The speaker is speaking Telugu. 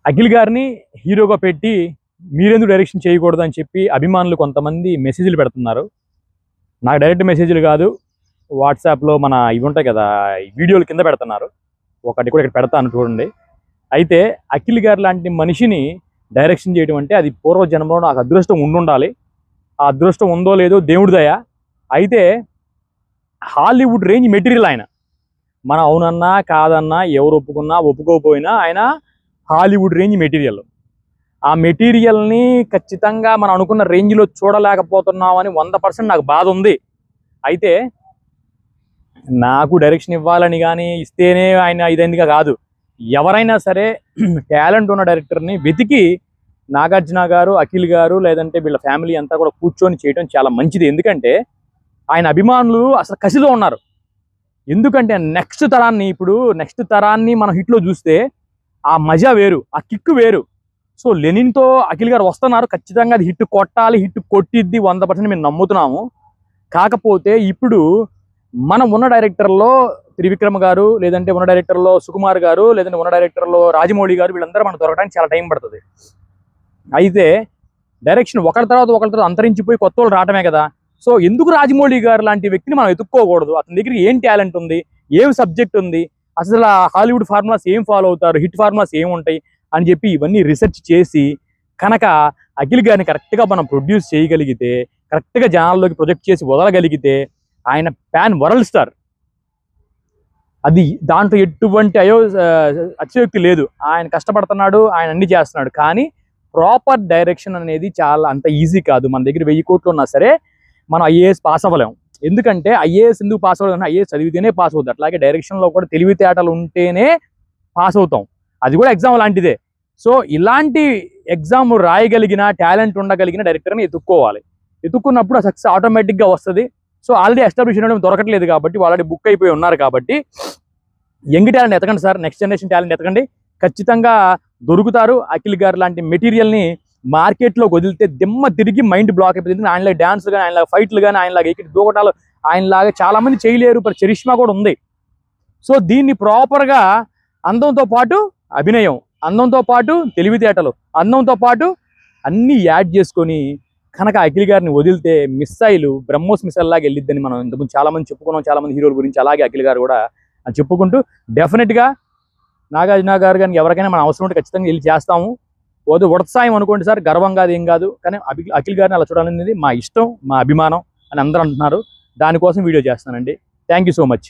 అఖిల్ గారిని హీరోగా పెట్టి మీరెందుకు డైరెక్షన్ చేయకూడదు అని చెప్పి అభిమానులు కొంతమంది మెసేజ్లు పెడుతున్నారు. నాకు డైరెక్ట్ మెసేజ్లు కాదు, వాట్సాప్లో మన ఇవి ఉంటాయి కదా, వీడియోలు కింద పెడుతున్నారు. ఒకటి కూడా ఇక్కడ పెడతాను చూడండి. అయితే అఖిల్ గారు లాంటి మనిషిని డైరెక్షన్ చేయడం అంటే అది పూర్వజన్మలో నాకు అదృష్టం ఉండాలి. ఆ అదృష్టం ఉందో లేదో దేవుడి దయ. అయితే హాలీవుడ్ రేంజ్ మెటీరియల్ ఆయన. మనం అవునన్నా కాదన్నా, ఎవరు ఒప్పుకున్నా ఒప్పుకోకపోయినా ఆయన హాలీవుడ్ రేంజ్ మెటీరియల్. ఆ మెటీరియల్ని ఖచ్చితంగా మనం అనుకున్న రేంజ్లో చూడలేకపోతున్నామని 100% నాకు బాధ ఉంది. అయితే నాకు డైరెక్షన్ ఇవ్వాలని కానీ ఇస్తేనే ఆయన ఇదైందిగా కాదు. ఎవరైనా సరే టాలెంట్ ఉన్న డైరెక్టర్ని వెతికి నాగార్జున గారు, అఖిల్ గారు లేదంటే వీళ్ళ ఫ్యామిలీ అంతా కూడా కూర్చొని చేయడం చాలా మంచిది. ఎందుకంటే ఆయన అభిమానులు అసలు కసిలో ఉన్నారు. ఎందుకంటే నెక్స్ట్ తరాన్ని మనం హిట్లో చూస్తే ఆ మజా వేరు, ఆ కిక్ వేరు. సో లెనిన్తో అఖిల్ గారు వస్తున్నారు, ఖచ్చితంగా అది హిట్ కొట్టాలి, హిట్ కొట్టిద్ది 100% మేము నమ్ముతున్నాము. కాకపోతే ఇప్పుడు మనం ఉన్న డైరెక్టర్లో త్రివిక్రమ్ గారు, లేదంటే ఉన్న డైరెక్టర్లో సుకుమార్ గారు, లేదంటే ఉన్న డైరెక్టర్లో రాజమౌళి గారు, వీళ్ళందరూ మనం దొరకడానికి చాలా టైం పడుతుంది. అయితే డైరెక్షన్ ఒకరి తర్వాత అంతరించిపోయి కొత్త వాళ్ళు రావటమే కదా. సో ఎందుకు రాజమౌళి గారు లాంటి వ్యక్తిని మనం ఎత్తుక్కోకూడదు? అతని దగ్గర ఏం టాలెంట్ ఉంది, ఏం సబ్జెక్ట్ ఉంది, అసలు హాలీవుడ్ ఫార్ములాస్ ఏం ఫాలో అవుతారు, హిట్ ఫార్ములాస్ ఏం ఉంటాయి అని చెప్పి ఇవన్నీ రీసెర్చ్ చేసి కనుక అఖిల్ గారిని కరెక్ట్గా మనం ప్రొడ్యూస్ చేయగలిగితే, కరెక్ట్గా జనాల్లోకి ప్రొజెక్ట్ చేసి వదలగలిగితే ఆయన ప్యాన్ వరల్డ్ స్టార్. అది దాంట్లో ఎటువంటి అతిశయోక్తి లేదు. ఆయన కష్టపడుతున్నాడు, ఆయన అన్ని చేస్తున్నాడు. కానీ ప్రాపర్ డైరెక్షన్ అనేది చాలా అంత ఈజీ కాదు. మన దగ్గర 1000 కోట్లు ఉన్నా సరే మనం ఐఏఎస్ పాస్ అవ్వలేము. ఎందుకంటే ఐఏఎస్ ఎందుకు పాస్ అవ్వలేదు? ఐఏఎస్ చదివితేనే పాస్ అవుతుంది. అట్లాగే డైరెక్షన్లో కూడా తెలివితేటలు ఉంటేనే పాస్ అవుతాం. అది కూడా ఎగ్జామ్ లాంటిదే. సో ఇలాంటి ఎగ్జామ్ రాయగలిగిన, టాలెంట్ ఉండగలిగిన డైరెక్టర్ని ఎత్తుక్కున్నప్పుడు ఆ సక్సెస్ ఆటోమేటిక్గా వస్తుంది. సో ఆల్రెడీ ఎస్టాబ్లిష్ అయిన దొరకట్లేదు కాబట్టి, ఆల్రెడీ బుక్ అయిపోయి ఉన్నారు కాబట్టి యంగ్ టాలెంట్ ఎతకండి సార్, నెక్స్ట్ జనరేషన్ టాలెంట్ ఎతకండి, ఖచ్చితంగా దొరుకుతారు. అఖిల్ గారు లాంటి మెటీరియల్ని మార్కెట్లోకి వదిలితే దిమ్మ తిరిగి మైండ్ బ్లాక్ అయిపోతుంది. ఆయనలాగా డ్యాన్స్లు కానీ, ఆయనలాగా ఫైట్లు కానీ, ఆయనలాగా ఎక్కి దూకటాలు ఆయనలాగా చాలామంది చేయలేరు. ఇప్పుడు చరిష్మా కూడా ఉంది. సో దీన్ని ప్రాపర్గా అందంతో పాటు అభినయం, అందంతో పాటు తెలివితేటలు, అందంతో పాటు అన్నీ యాడ్ చేసుకొని కనుక అఖిల్ గారిని వదిలితే మిస్సైలు బ్రహ్మోస్ మిసైల్ లాగా వెళ్ళిద్దని మనం ఇంతకుముందు చాలామంది చెప్పుకున్నాం, చాలామంది హీరోల గురించి. అలాగే అఖిల్ గారు కూడా చెప్పుకుంటూ డెఫినెట్గా నాగార్జున గారు కానీ ఎవరికైనా మనం అవసరం ఉంటే ఖచ్చితంగా వెళ్ళి చేస్తాము. ఉడతసాయం అనుకోండి సార్, గర్వంగా అది ఏం కాదు. కానీ అఖిల్ గారిని అలా చూడాలనేది మా ఇష్టం, మా అభిమానం అని అందరూ అంటున్నారు. దానికోసం వీడియో చేస్తానండి. Thank you so much.